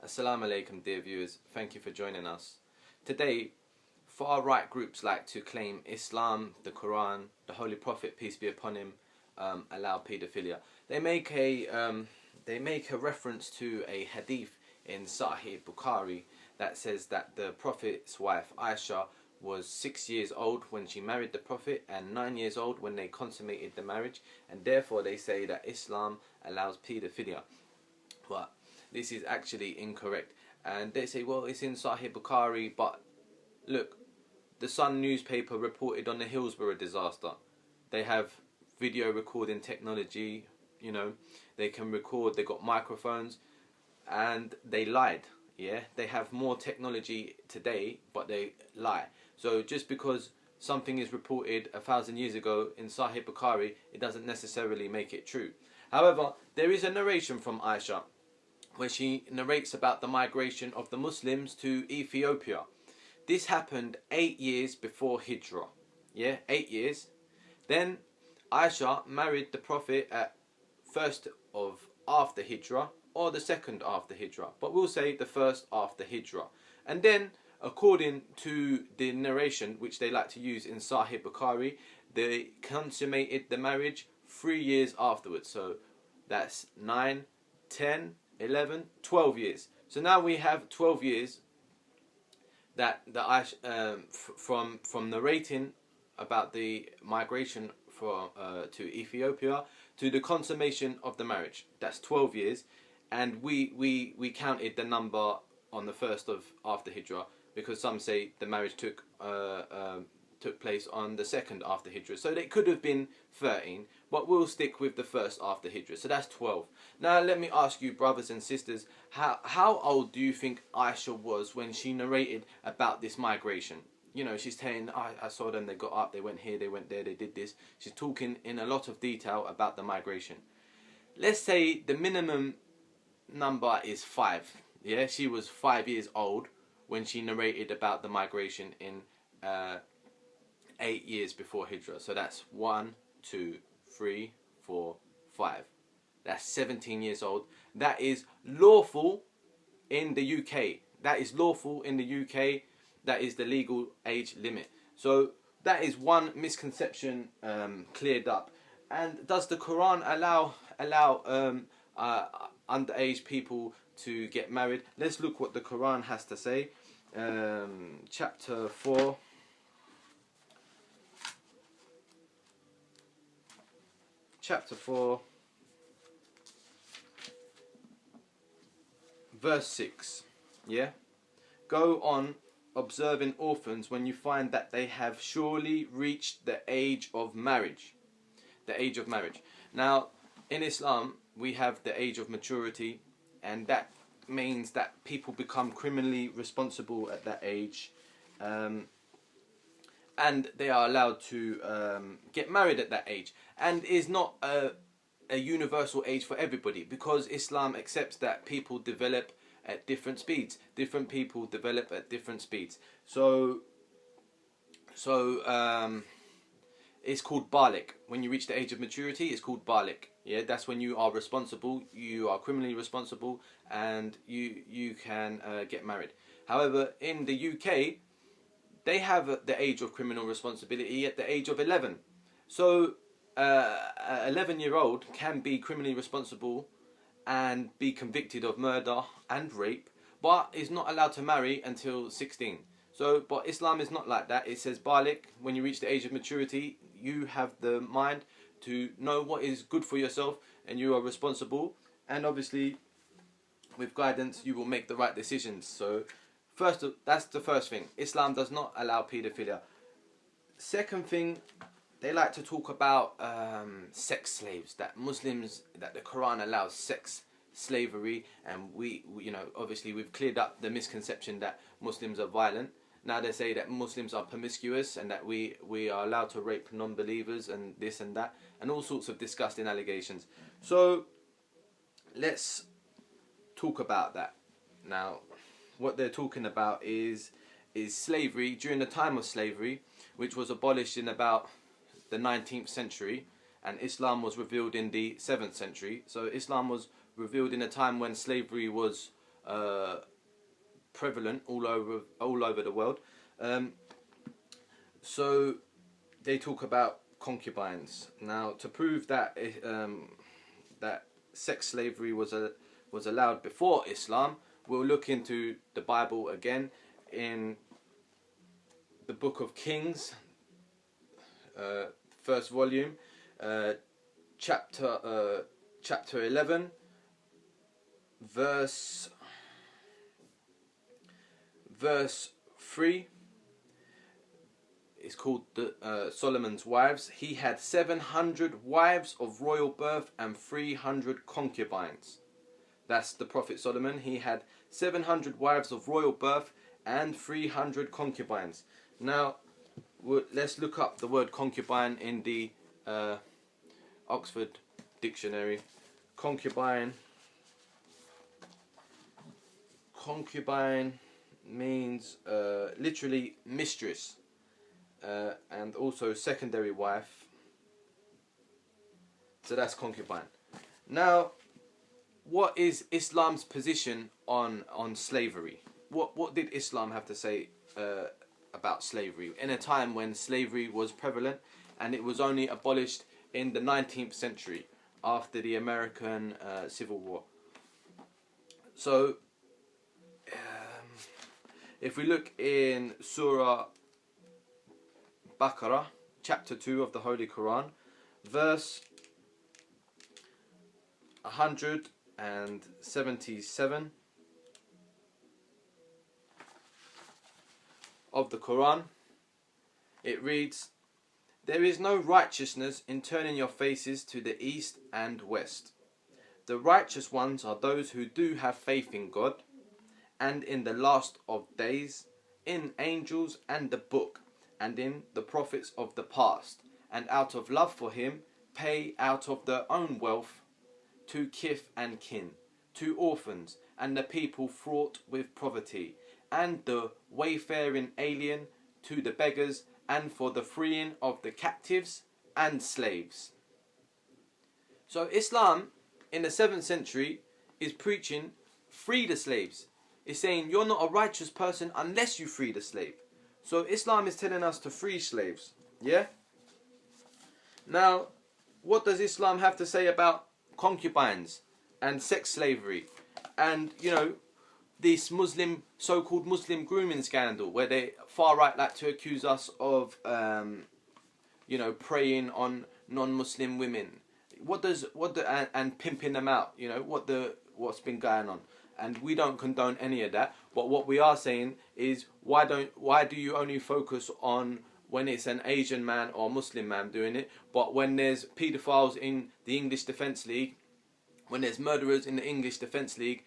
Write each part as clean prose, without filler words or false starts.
Assalamu alaikum, dear viewers. Thank you for joining us. Today, far-right groups like to claim Islam, the Quran, the Holy Prophet, peace be upon him, allow paedophilia. They make a reference to a hadith in Sahih Bukhari that says that the Prophet's wife Aisha was 6 years old when she married the Prophet and 9 years old when they consummated the marriage, and therefore they say that Islam allows paedophilia. But this is actually incorrect, and they say, well, it's in Sahih Bukhari, but look, the Sun newspaper reported on the Hillsborough disaster. They have video recording technology, you know, they can record, they got microphones, and they lied. Yeah, they have more technology today, but they lie. So just because something is reported 1,000 years ago in Sahih Bukhari, it doesn't necessarily make it true. However, there is a narration from Aisha where she narrates about the migration of the Muslims to Ethiopia. This happened 8 years before Hijrah. Yeah, 8 years. Then Aisha married the Prophet at first of after Hijrah or the second after Hijrah, but we'll say the first after Hijrah. And then, according to the narration which they like to use in Sahih Bukhari, they consummated the marriage 3 years afterwards. So that's 9, 10, 11, 12 years. So now we have 12 years that from narrating about the migration to Ethiopia to the consummation of the marriage. That's 12 years, and we counted the number on the first of after Hijrah, because some say the marriage took place on the second after Hijrah. So it could have been 13, but we'll stick with the first after Hijrah. So that's 12. Now let me ask you, brothers and sisters, how old do you think Aisha was when she narrated about this migration? You know, she's saying, I saw them, they got up, they went here, they went there, they did this. She's talking in a lot of detail about the migration. Let's say the minimum number is 5. Yeah, she was 5 years old when she narrated about the migration in 8 years before Hijrah. So that's 1, 2, 3, 4, 5. That's 17 years old. That is lawful in the UK. That is lawful in the UK. That is the legal age limit. So that is one misconception cleared up. And does the Quran allow underage people to get married? Let's look what the Quran has to say. Chapter 4. Chapter 4, verse 6. Yeah? Go on observing orphans when you find that they have surely reached the age of marriage. The age of marriage. Now, in Islam, we have the age of maturity, and that means that people become criminally responsible at that age. And they are allowed to get married at that age, and is not a universal age for everybody, because Islam accepts that people develop at different speeds. Different people develop at different speeds. So it's called balik. When you reach the age of maturity, it's called balik. Yeah, that's when you are responsible, you are criminally responsible, and you can get married. However, in the UK, they have the age of criminal responsibility at the age of 11. So an 11-year-old can be criminally responsible and be convicted of murder and rape, but is not allowed to marry until 16. So, but Islam is not like that. It says balik, when you reach the age of maturity, you have the mind to know what is good for yourself, and you are responsible. And obviously, with guidance, you will make the right decisions. So, that's the first thing. Islam does not allow paedophilia. Second thing, they like to talk about sex slaves. That the Quran allows sex slavery, and we you know, obviously we've cleared up the misconception that Muslims are violent. Now they say that Muslims are promiscuous, and that we are allowed to rape non-believers and this and that, and all sorts of disgusting allegations. So let's talk about that. Now, what they're talking about is slavery during the time of slavery, which was abolished in about the 19th century, and Islam was revealed in the 7th century. So Islam was revealed in a time when slavery was prevalent all over the world. So they talk about concubines. Now, to prove that that sex slavery was allowed before Islam, we'll look into the Bible again in the Book of Kings, first volume, chapter 11, verse 3. It's called Solomon's wives. He had 700 wives of royal birth and 300 concubines. That's the Prophet Solomon. He had 700 wives of royal birth and 300 concubines. Now, let's look up the word concubine in the Oxford Dictionary. Concubine means literally mistress, and also secondary wife. So that's concubine. Now, what is Islam's position on slavery? What did Islam have to say about slavery in a time when slavery was prevalent, and it was only abolished in the 19th century after the American Civil War? So if we look in Surah Baqarah, chapter 2 of the Holy Quran, verse 177 of the Quran, it reads, "There is no righteousness in turning your faces to the east and west. The righteous ones are those who do have faith in God and in the last of days, in angels and the book, and in the prophets of the past, and out of love for him pay out of their own wealth to kith and kin, to orphans, and the people fraught with poverty, and the wayfaring alien, to the beggars, and for the freeing of the captives and slaves." So Islam in the 7th century is preaching free the slaves. It's saying you're not a righteous person unless you free the slave. So Islam is telling us to free slaves. Yeah? Now, what does Islam have to say about concubines and sex slavery? And, you know, this so-called Muslim grooming scandal, where they far right like to accuse us of, you know, preying on non-Muslim women. And pimping them out. You know, what's been going on. And we don't condone any of that. But what we are saying is, why do you only focus on when it's an Asian man or Muslim man doing it? But when there's paedophiles in the English Defence League, when there's murderers in the English Defence League,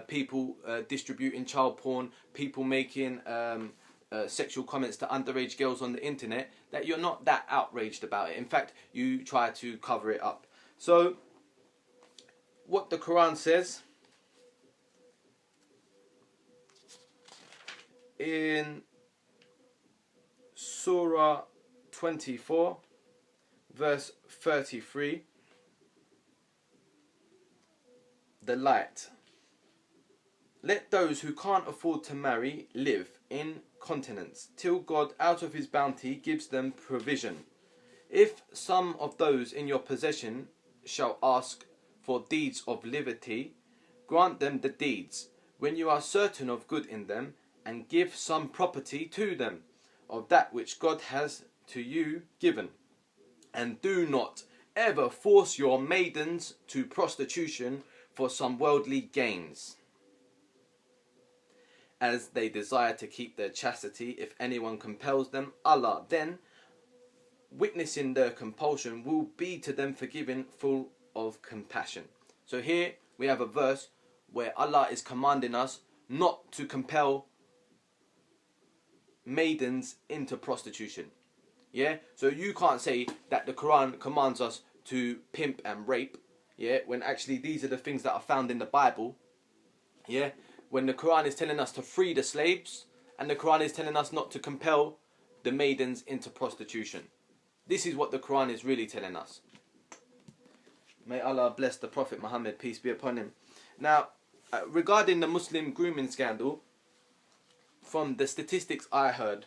people distributing child porn, people making sexual comments to underage girls on the internet, that you're not that outraged about it. In fact, you try to cover it up. So, what the Quran says in Surah 24, verse 33, the light. "Let those who can't afford to marry live in continence, till God out of his bounty gives them provision. If some of those in your possession shall ask for deeds of liberty, grant them the deeds, when you are certain of good in them, and give some property to them, of that which God has to you given. And do not ever force your maidens to prostitution for some worldly gains, as they desire to keep their chastity. If anyone compels them, Allah then, witnessing their compulsion, will be to them forgiving, full of compassion." So here we have a verse where Allah is commanding us not to compel maidens into prostitution. Yeah, so you can't say that the Quran commands us to pimp and rape, yeah, when actually these are the things that are found in the Bible. Yeah, when the Quran is telling us to free the slaves, and the Quran is telling us not to compel the maidens into prostitution. This is what the Quran is really telling us. May Allah bless the Prophet Muhammad, peace be upon him. Now, regarding the Muslim grooming scandal, from the statistics I heard,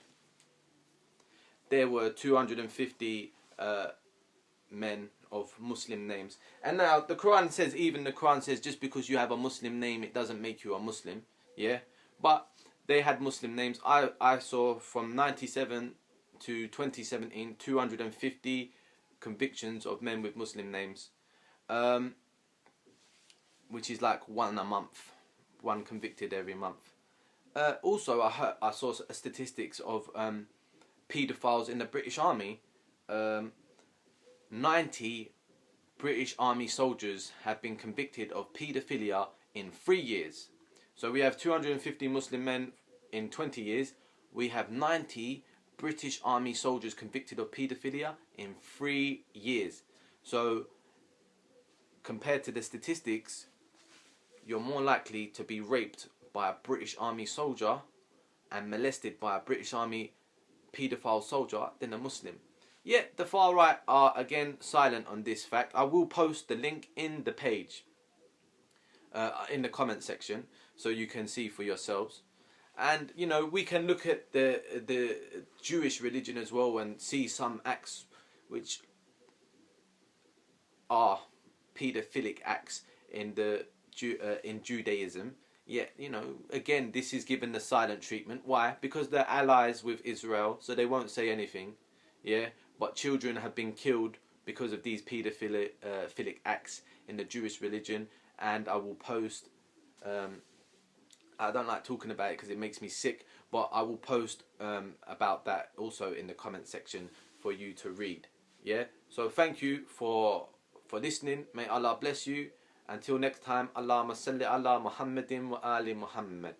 there were 250 men of Muslim names. And now the Quran says, even the Quran says, just because you have a Muslim name, it doesn't make you a Muslim. Yeah, but they had Muslim names. I saw from 97 to 2017, 250 convictions of men with Muslim names, which is like one a month, one convicted every month. Also, I saw statistics of paedophiles in the British Army. 90 British Army soldiers have been convicted of paedophilia in 3 years. So we have 250 Muslim men in 20 years. We have 90 British Army soldiers convicted of paedophilia in 3 years. So compared to the statistics, you're more likely to be raped by a British Army soldier and molested by a British Army paedophile soldier than a Muslim. Yet the far right are again silent on this fact. I will post the link in the page, in the comment section, so you can see for yourselves. And you know, we can look at the Jewish religion as well and see some acts which are paedophilic acts in the in Judaism. Yet, you know, again, this is given the silent treatment. Why? Because they're allies with Israel, so they won't say anything. Yeah, but children have been killed because of these paedophilic acts in the Jewish religion. And I will post. I don't like talking about it because it makes me sick, but I will post about that also in the comment section for you to read. Yeah. So thank you for listening. May Allah bless you. Until next time, Allahumma salli ala Muhammadin wa ali Muhammad.